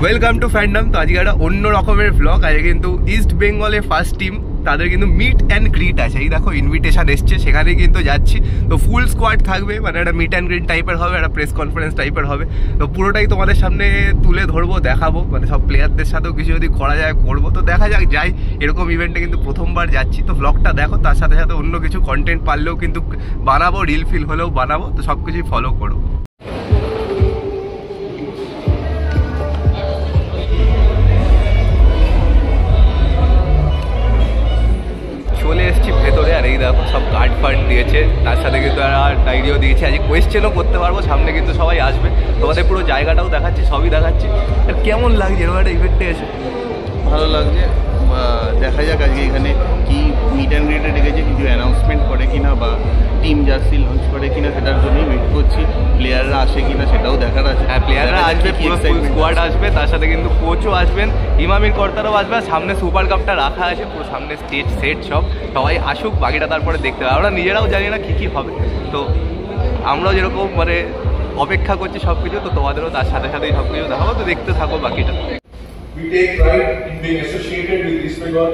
Welcome to fandom. তো আজকে একটা অন্য রকমের ব্লগ। আজকে কিন্তু ইস্ট বেঙ্গলের ফার্স্ট টিম, তাদের কিন্তু মিট অ্যান্ড গ্রিট আছে। এই দেখো ইনভিটেশন এসছে, সেখানে কিন্তু যাচ্ছি। তো ফুল স্কোয়াড থাকবে, মানে একটা মিট অ্যান্ড গ্রিট টাইপের হবে, একটা প্রেস কনফারেন্স টাইপের হবে। তো পুরোটাই তোমাদের সামনে তুলে ধরবো, দেখাবো, মানে সব প্লেয়ারদের সাথেও কিছু যদি করা যায় করবো। তো দেখা যাক, যাই। এরকম ইভেন্টে কিন্তু প্রথমবার যাচ্ছি, তো ব্লগটা দেখো, তার সাথে সাথে অন্য কিছু কন্টেন্ট পারলেও কিন্তু বানাবো, রিল ফিল হলেও বানাবো। তো সব কিছুই ফলো করো। চলে এসেছি ভেতরে, আর এই দেখো সব কার্ড ফার্ড দিয়েছে, তার সাথে কিন্তু আর ডায়েরিও দিয়েছে। আজকে কোয়েশ্চেনও করতে পারবো, সামনে কিন্তু সবাই আসবে, তোমাদের পুরো জায়গাটাও দেখাচ্ছি, সবই দেখাচ্ছি। আর কেমন লাগছে এরকম একটা ইভেন্টে এসে? ভালো লাগছে। দেখা যাক আজকে এখানে কি মিট অ্যান্ড গ্রিটে ডেকেছে, কিছু অ্যানাউন্সমেন্ট করে কিনা বা টিম জার্সি লঞ্চ করে কিনা, সেটার জন্যই ওয়েট করছি। প্লেয়াররা আসে কিনা সেটাও দেখার আছে। হ্যাঁ, প্লেয়াররা আসবে, পুরো ফুল স্কোয়াড আসবে, তার সাথে কিন্তু কোচও আসবেন, ইমামির কর্তারাও আসবে। সামনে সুপার কাপটা রাখা আছে, পুরো সামনে স্টেজ সেট, সবাই আসুক, বাকিটা তারপরে দেখতে হবে। আমরা নিজেরাও জানি না কী কী হবে, তো আমরাও যেরকম মানে অপেক্ষা করছি সব কিছু, তো তোমাদেরও তার সাথে সাথেই সব কিছু দেখাবো। তো দেখতে থাকো বাকিটা। We take pride in being associated with East Bengal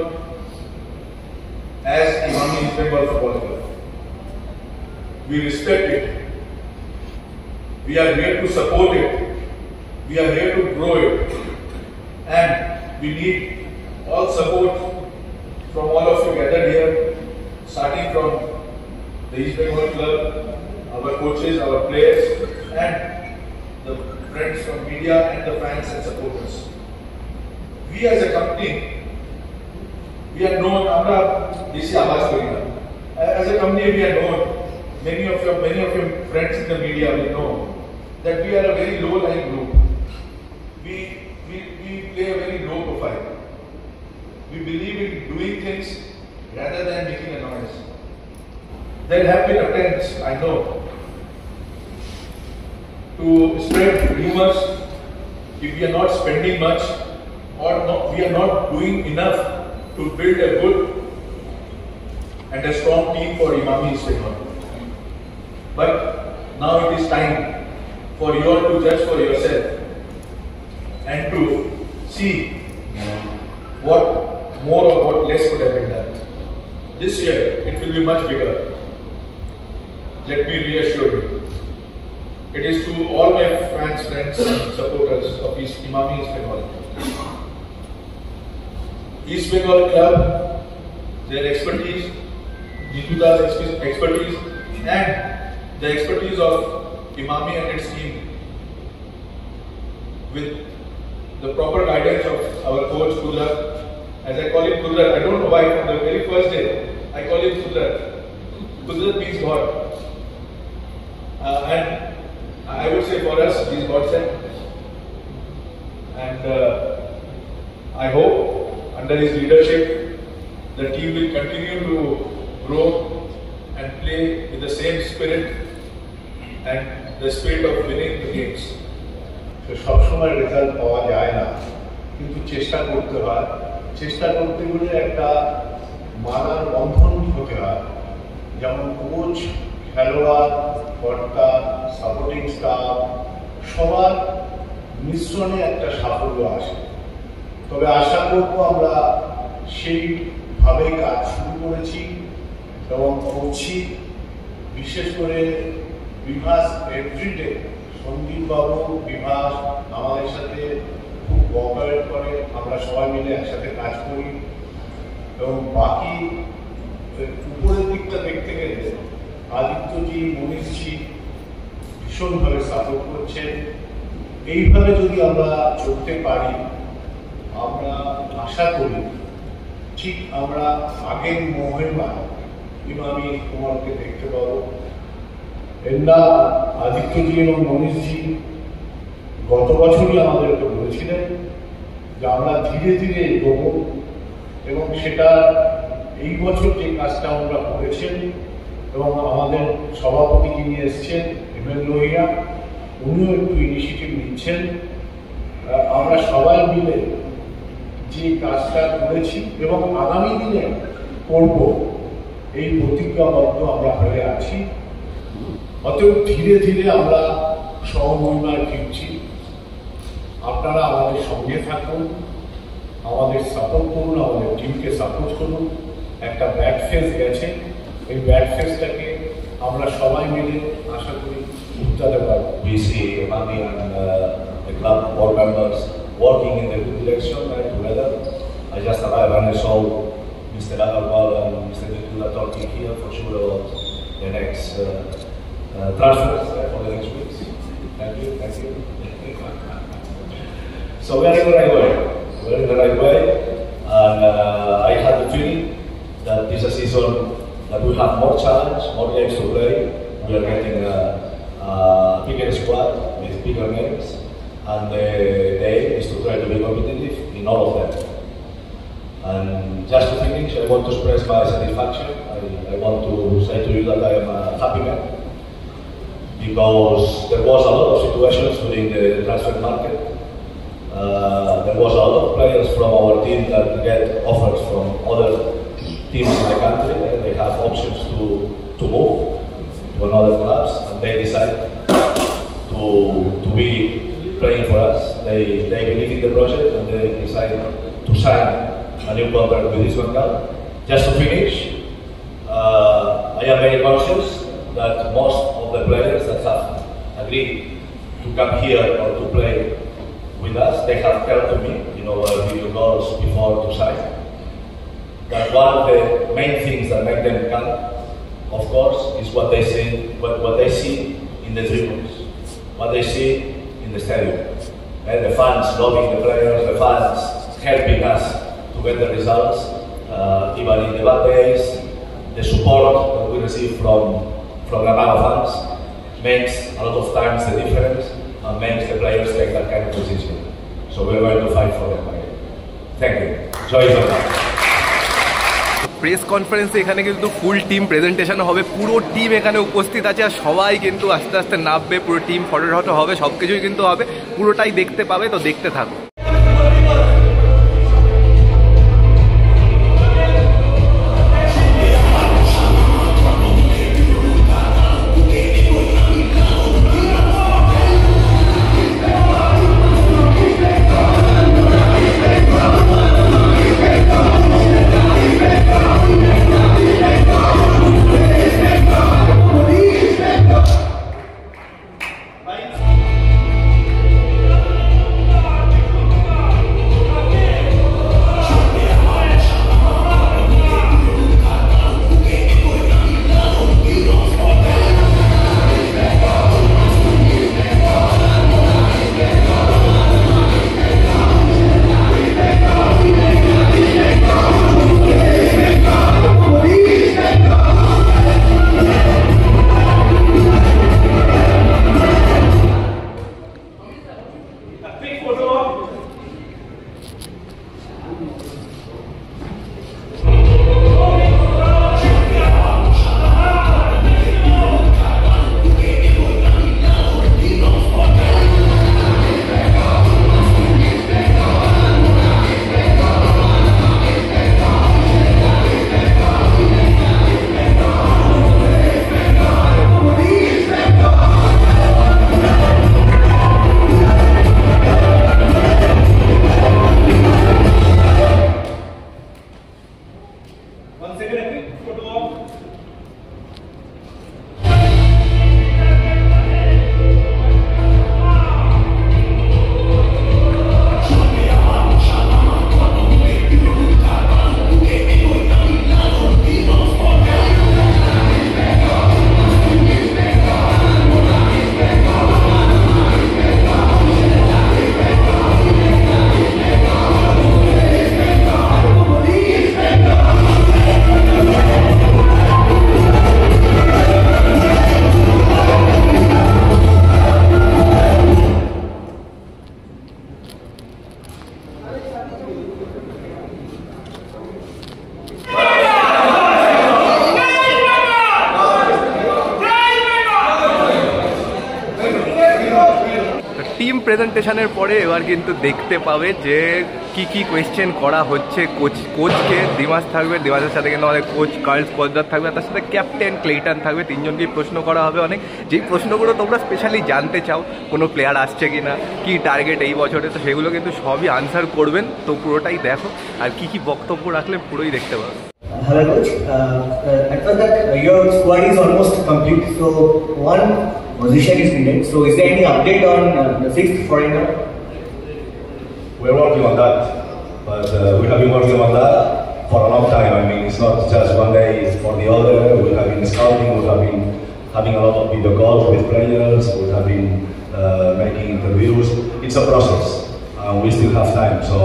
as Imami East Bengal Football Club. We respect it. We are here to support it. We are here to grow it. And we need all support from all of you gathered here, starting from the East Bengal Club, our coaches, our players, and the friends from media and the fans and supporters. We as a company, we are known, as a company we are known, many of your friends in the media will know that we are a very low lying group. We play a very low profile. We believe in doing things rather than making a noise. There have been attempts, I know, to spread rumors if we are not spending much, or we are not doing enough to build a good and a strong team for Imami East Bengal. But now it is time for you all to judge for yourself and to see what more or what less could have been done. This year it will be much bigger. Let me reassure you. It is to all my fans, friends and supporters of Imami East Bengal. East Bengal Club, their expertise, Nituda's expertise, and the expertise of Imami and its team, with the proper guidance of our coach Kudrat. As I call him Kudrat, I don't know why, from the very first day I call him Kudrat. Kudrat means God, and I would say for us he is God sent. And I hope under his leadership, the team will continue to grow and play with the same spirit and the spirit of winning the games. তো সবসময় result পাওয়া যায় না, কিন্তু চেষ্টা করতে হয়। চেষ্টা করতে গেলে একটা মানার বন্ধন হতে হয়, যেমন কোচ, খেলোয়াড়, কর্তা, সাপোর্টিং স্টাফ, সবার মিশ্রণে একটা সাফল্য আসে। তবে আশা করব আমরা সেইভাবে কাজ শুরু করেছি এবং করছি। বিশেষ করে বিভাস এভরিডে, সন্দীপবাবু, বিভাস আমাদের সাথে খুব কোঅপারেট করে, আমরা সবাই মিলে একসাথে কাজ করি। এবং বাকি উপরের দিকটা দেখতে গেলে আদিত্যজি, মনীষজি ভীষণভাবে সাপোর্ট করছেন। এইভাবে যদি আমরা চলতে পারি, আমরা আশা করি ঠিক আমরা আগের মহিমায় ইমামি কুমারকে দেখতে পাবো। এরা আদিত্যজি এবং মনীষজি গত বছরই আমাদেরকে বলেছিলেন যে আমরা ধীরে ধীরে এগোবো, এবং সেটা এই বছর যে কাজটা আমরা করেছেন, এবং আমাদের সভাপতি যিনি এসছেন এমএল লোহিয়া, উনিও একটু ইনিশিয়েটিভ নিচ্ছেন। আমরা সবাই মিলে যে কাজটা করেছি এবং আগামী দিনে করব, এই প্রতিজ্ঞাবদ্ধ আমরা হয়ে আছি। অতএব ধীরে ধীরে আমরা সহমহিমায় ফিরছি। আপনারা আমাদের সঙ্গে থাকুন, আমাদের সাপোর্ট করুন, আমাদের টিমকে সাপোর্ট করুন। একটা ব্যাড ফেজ গেছে, এই ব্যাড ফেজটাকে আমরা সবাই মিলে আশা করি উত্তাতে পারব। We see Mani and the club board members working in the good direction together. I just arrived and I saw Mr. Agarwal and Mr. Nitula talking here for sure about the next transfers for the next weeks. Thank you, thank you. So we are in the right way. We are in the right way, and I had the feeling that this is a season that we have more challenge, more games to play. We are getting a bigger squad with bigger names, and the aim is to try to be competitive in all of them. And just to finish, I want to express my satisfaction. I want to say to you that I am a happy man, because there was a lot of situations during the transfer market. There was a lot of players from our team that get offers from other teams in the country. They have options to move to another clubs, and they decide to be playing for us. They believe in the project, and they decide to sign a new contract with this one club. Just to finish, I am very conscious that most of the players that have agreed to come here or to play with us, they have told to me, video calls before to sign, that one of the main things that make them come, of course, is what they see in the tribunes, what they see in the stadium. And the fans loving the players, the fans helping us to get the results, even in the bad days, the support that we receive from the amount of fans makes a lot of times the difference and makes the players take that kind of position. So we're going to fight for them again. Thank you. Joy is on that. Press কনফারেন্সে এখানে কিন্তু full team presentation হবে, পুরো team এখানে উপস্থিত আছে আর সবাই কিন্তু আস্তে আস্তে নামবে, পুরো টিম ফটো হবে, সব কিছুই কিন্তু হবে, পুরোটাই দেখতে পাবে, তো দেখতে থাকো। টিম প্রেজেন্টেশনের পরে এবার কিন্তু দেখতে পাবে যে কি কোয়েশ্চেন করা হচ্ছে কোচকে। দিমাস থাকবে, দিমাসের সাথে কিন্তু আমাদের কোচ কার্লস কোচদার থাকবে, তার সাথে ক্যাপ্টেন ক্লেটন থাকবে। তিনজনকেই প্রশ্ন করা হবে অনেক, যেই প্রশ্নগুলো তোমরা স্পেশালি জানতে চাও, কোনো প্লেয়ার আসছে কি না, কী টার্গেট এই বছরে, তো সেগুলো কিন্তু সবই আনসার করবেন। তো পুরোটাই দেখো, আর কি বক্তব্য রাখলে পুরোই দেখতে পাবে। Hello coach, I thought that your squad is almost complete, so one position is needed. So is there any update on the 6th foreigner? We're working on that, but we have been working on that for a long time. I mean, it's not just one day for the other. We have been scouting, we have been having a lot of video calls with players, we have been making interviews. It's a process, and we still have time, so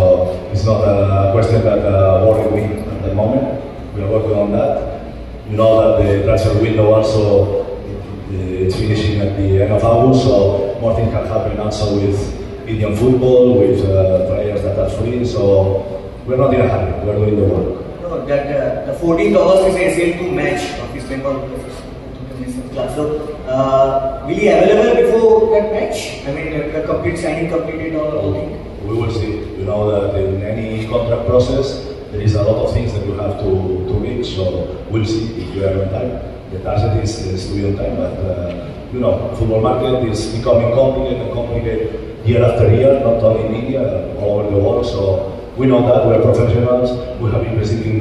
it's not a question that worries me at the moment. We are working on that. You know that the transfer window also it's finishing at the end of August, so more things can happen also with Indian football, with players that are free. So we're not in a hurry. We're doing the work. No, that the 14th August is ACL2 match of East Bengal club. So will he available before that match? I mean, the complete signing completed or all things? We will see. You know that in any contract process, there is a lot of things that you have to reach. So we'll see if we are on time. The target is to be on time, but you know, football market is becoming complicated year after year, not only in India, all over the world. So we know that we're professionals. We have been visiting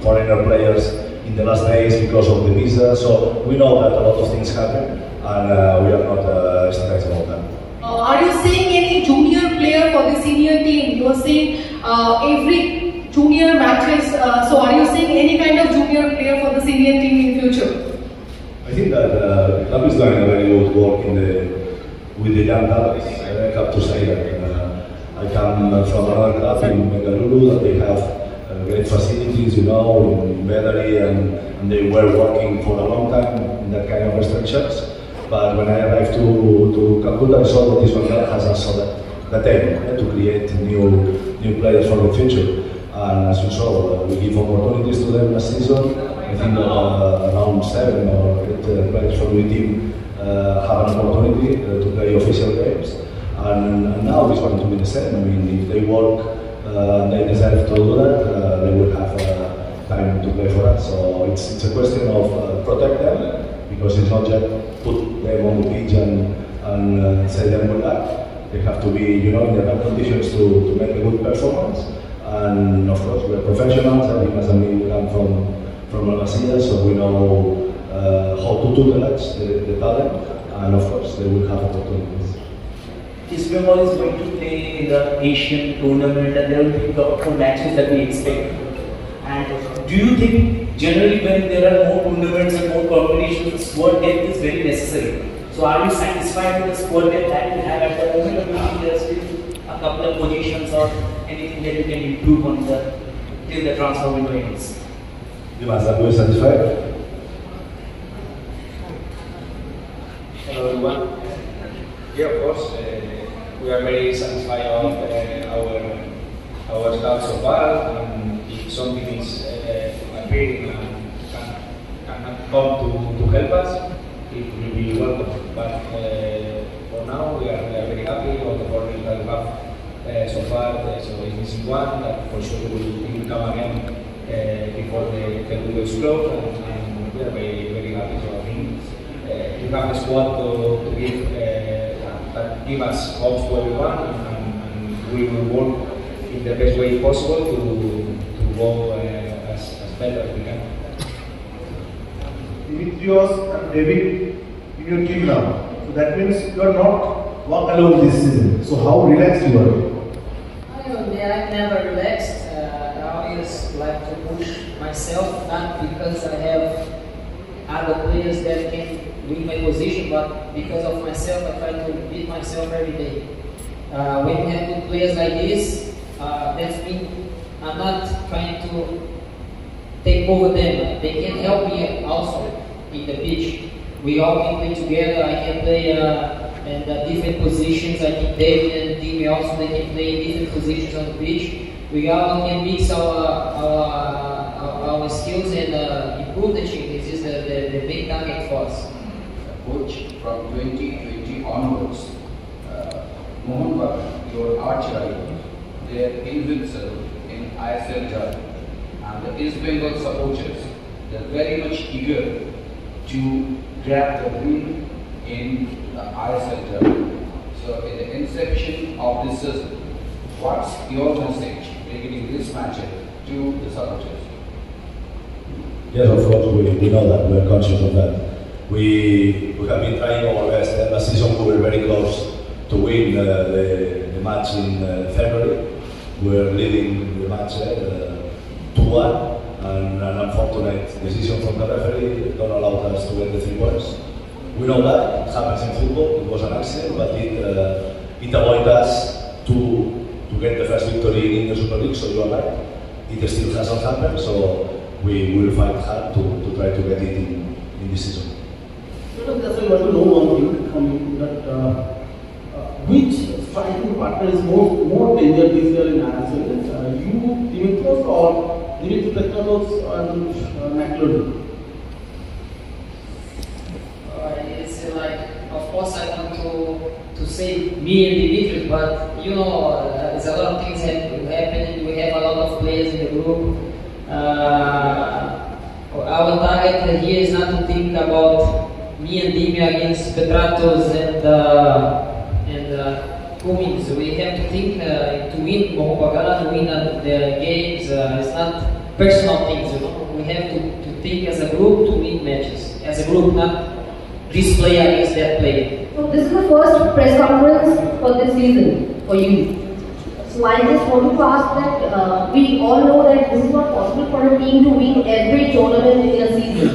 foreigner players in the last days because of the visa. So we know that a lot of things happen, and we are not stressed about that. Are you seeing any junior player for the senior team? You are seeing every junior matches. So are you seeing any kind of junior player for the senior team in future? I think that the club is doing a very good work with the young talents. I have to say that I come from another club in Bengaluru that they have great facilities, you know, in Bedari, and they were working for a long time in that kind of restrictions. But when I arrived to Calcutta, I saw that this one has also that aim to create new players for the future. And as you saw, we give opportunities to them last season. I think around 7 or 8 players from the team have an opportunity to play official games. And now it's going to be the same. I mean, if they work, they deserve to do that, they will have time to play for us. So it's a question of protect them, because it's not just put them on the pitch and say them good luck. They have to be, you know, in the right conditions to make a good performance. And of course, we're professionals. I think as we come from La Masia, so we know how to utilize the talent, and of course, they will have opportunities. East Bengal is going to play in the Asian tournament, and there will be a lot of matches that we expect. And do you think generally when there are more tournaments and more competitions, the squad depth is very necessary? So are you satisfied with the squad depth that you have at the moment, or do you think there are still a couple of positions or anything that you can improve on till the transfer window ends? Dimas, are you satisfied? Hello everyone. Yeah, of course, we are very satisfied of our start so far, and if something is appearing and can come to help us, it will be welcome. But for now, we are very happy with the foreigners that we have so far. So it's missing one that for sure will come again before the window is closed, and we are very happy. So I think we have a squad to give that give us hopes to everyone, and we will work in the best way possible to go as better as we can. Dimitrios and David in your team now. So that means you are not walk alone this season. So how relaxed you are? I'm never relaxed. I always like to push myself, not because I have other players that can win my position, but because of myself. I try to beat myself every day. When you have good players like this, that's mean I'm not trying to take over them. They can help me also in the pitch. We all can play together. I can play in different positions. I think David and Timmy also, they can play in different positions on the pitch. We all can mix our skills and improve the team. This is the big target for us. Coach, from 2020 onwards, Mohan Bagan, your arch rival, their invincible in ISL Derby. And the East Bengal supporters, they're very much eager to grab the win in the ISL Derby. So in the inception of this season, what's your message regarding this matchup to the supporters? Yes, of course, we know that, we are conscious of that. We have been trying our best. Last season we were very close to win the match in February. We were leading the match 2-1, and an unfortunate decision from the referee don't allow us to get the 3 points. We know that it happens in football. It was an accident, but it avoided us to get the first victory in the Super League. So you are right, it still hasn't happened. So we will fight hard to try to get it in this season. Just I want to know one thing from you, that which striking partner is more dangerous this year in ISL? You, Dimitrios, or Dimitri Petratos and McLeod? It's like, of course, I want to say me and Dimitri, but you know, there's a lot of things happening. We have a lot of players in the group. Our target here is not to think about me and Dimi against Petratos and Cummins. We have to think to win Mohopagala, to win the games. It's not personal things, you know. We have to think as a group to win matches. As a group, not this player against that player. So this is the first press conference for this season for you. So I just wanted to ask that we all know that this is not possible for a team to win every tournament in a season.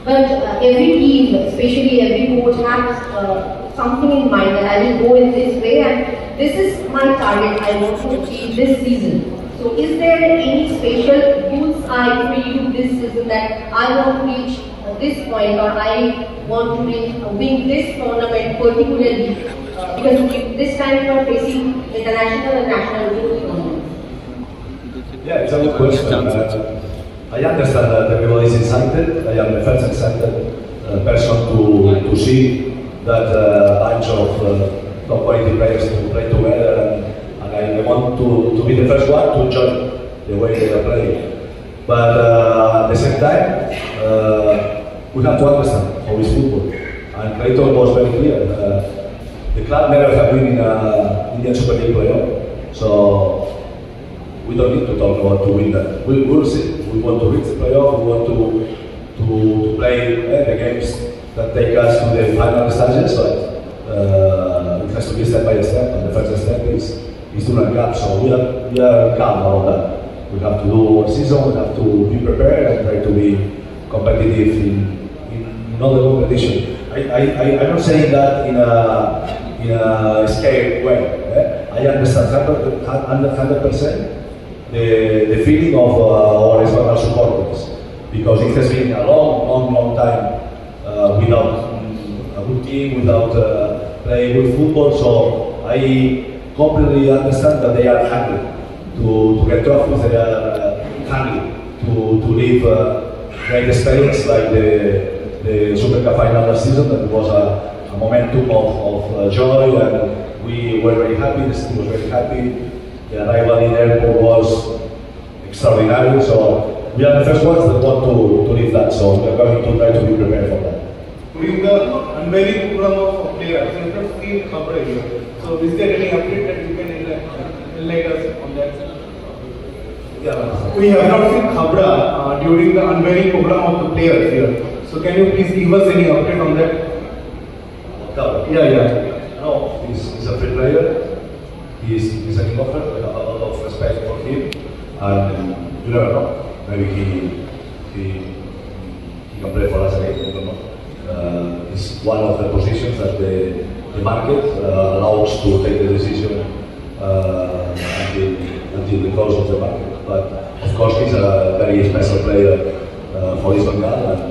But every team, especially every coach, has something in mind that I will go in this way and this is my target I want to achieve this season. So is there any special bullseye for you this season that I want to reach this point, or I want to win this tournament particularly? Because this time you are facing international and national tournaments. Yeah, it's a good question. I understand that everybody is excited. I am the first excited person to see that bunch of top quality players to play together, and I want to be the first one to join the way they are playing. But at the same time, we have to understand how is football. And Clayton was very clear. The club never have been in Indian Super League playoff, so we don't need to talk about to win that. We'll see. We want to reach the playoff. We want to play the games that take us to the final stages. But it has to be step by step. And the first step is to rank up. So we are calm about that. We have to do our season. We have to be prepared and try to be competitive in another competition. I'm not saying that in a scared way. I understand 100% the feeling of our Espanol supporters, because it has been a long time without a good team, without playing good football. So I completely understand that they are hungry to get trophies. They are hungry to live great experience like the Super Cup final last season. That was a momentum of joy, and we were very happy. The team was very happy. The arrival in the airport was extraordinary. So we are the first ones that want to live that. So we are going to try to be prepared for that. During the unveiling program of players, you have seen Khabra here. So is there any update that you can enlighten us on that? Yeah. We have not seen Khabra during the unveiling program of the players here. So can you please give us any update on that? Yeah. No, he's a free player. He's an offer. I have a lot of respect for him, and you never know. Maybe he can play for us again. I don't know. It's one of the positions that the market allows to take the decision until the close of the market. But of course, he's a very special player for East Bengal, and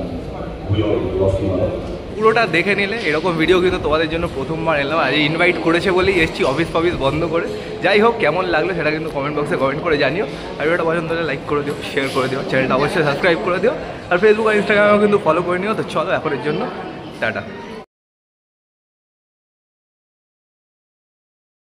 we all love him a lot. পুরোটা দেখে নিলে এরকম video কিন্তু তোমাদের জন্য প্রথমবার এলাম, আর invite করেছে বলেই এসেছি অফিস বন্ধ করে। যাই হোক, কেমন লাগলো সেটা কিন্তু কমেন্ট বক্সে কমেন্ট করে জানিও। আর ভিডিওটা পছন্দ হলে লাইক করে দিও, শেয়ার করে দিও, চ্যানেলটা অবশ্যই সাবস্ক্রাইব করে দিও, আর ফেসবুক আর ইনস্টাগ্রামেও কিন্তু ফলো করে নিও। তো চলো এখনের জন্য টাটা।